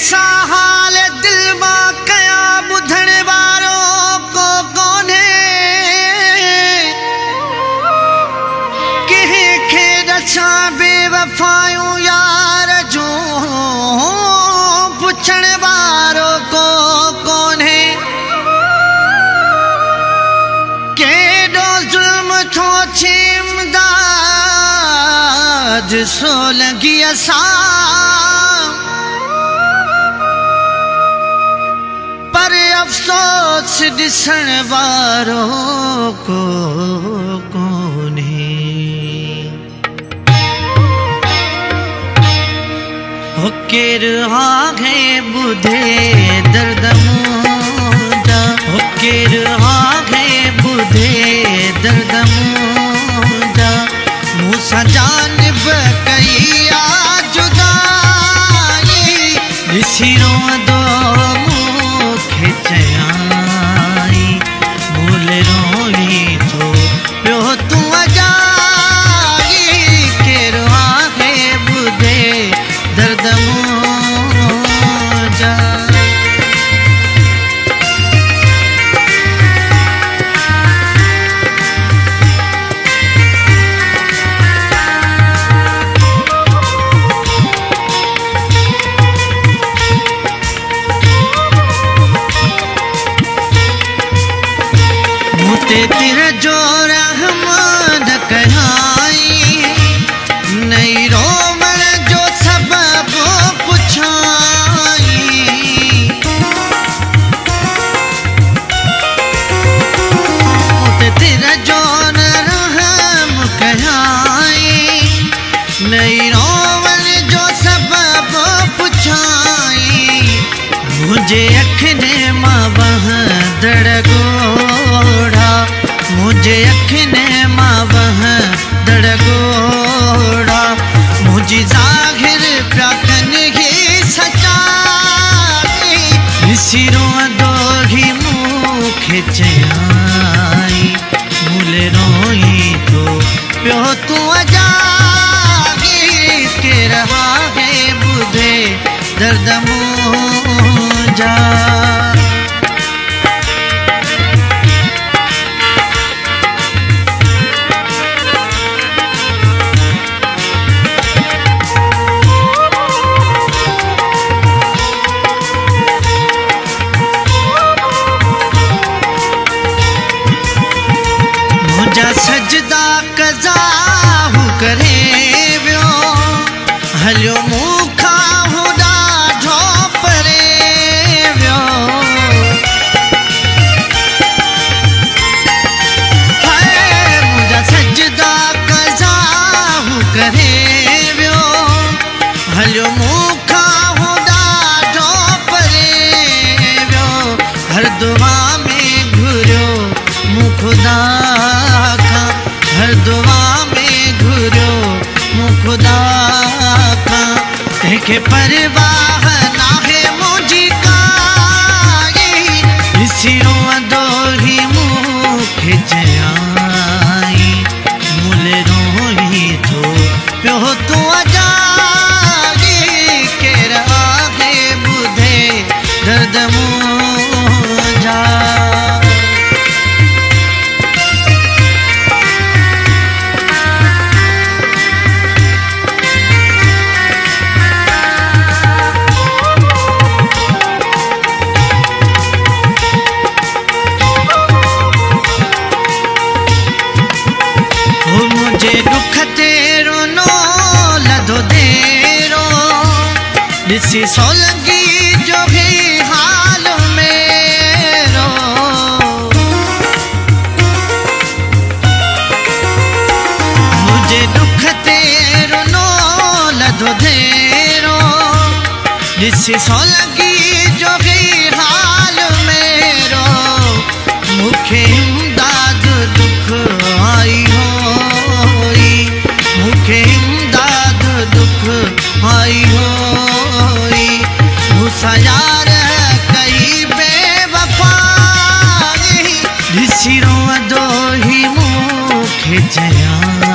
सा हाल दिल मां कया बुधण वारो को कोन्हे कहे खे रचा बेवफायूं यार जो पुछण वारो को कोन्हे केडो जुल्म थो छिमदाद सोलंगी असां पर अफसोस दिसण वारो को कोन्हे हो केर आगे बुधे दर्द मुंजा हो केर आगे बुधे दर्द मुंजा मूसा जानिब कई आ जुदाई ॾिसी रोंदो मूंखे चयाई मूल रोई थो पियो तूं अजाई केरु आहे ॿुधे दर्द मुंहिंजा तिर जो रहमत कहाई नहीं रोवण जो सबब पुछाई तिर जो रहम कहाई नहीं रोवण जो सबब पुछाई मुझे अखने मां बहदड़ गोड़ा मुझे अखने मां बहदड़ गोड़ा मुझी ज़ाहिर प्राकन ही सचाई ॾिसी रोंदो ही मूंखे चयाई मूल रोई थो पियो तूं अजाई केर आहे ॿुधे दर्द मुंहिंजा सजदा कज़ा हू करे वियो हलियो मूंखां हू ॾाढो परे वियो मुंहिंजा सजदा कज़ा हू करे वियो हलियो मूंखां हू ॾाढो परे वियो हर दुआ में घुरियो मूं ख़ुदा हर दुआ में घुरियो मूं ख़ुदा खां तंहिंखे परवाह नाहे मुंहिंजी काई ॾिसी रोंदो ही मूंखे चयाई मूल रोई थो पियो तूं अजाई केर आहे ॿुधे दर्द मुंहिंजा दुख तेरो नो लधो देरो ॾिसी सोलंगी जो भी हाल मेरो मुझे दुख तेरो नो लधो देरो ॾिसी सोलंगी जो भी हाल मेरो मूंखे इमदाद दुख आई हो मूंखे इमदाद दुख आई होई मूंसां यार कई बेवफाई ॾिसी रोंदो ही मूंखे चयाई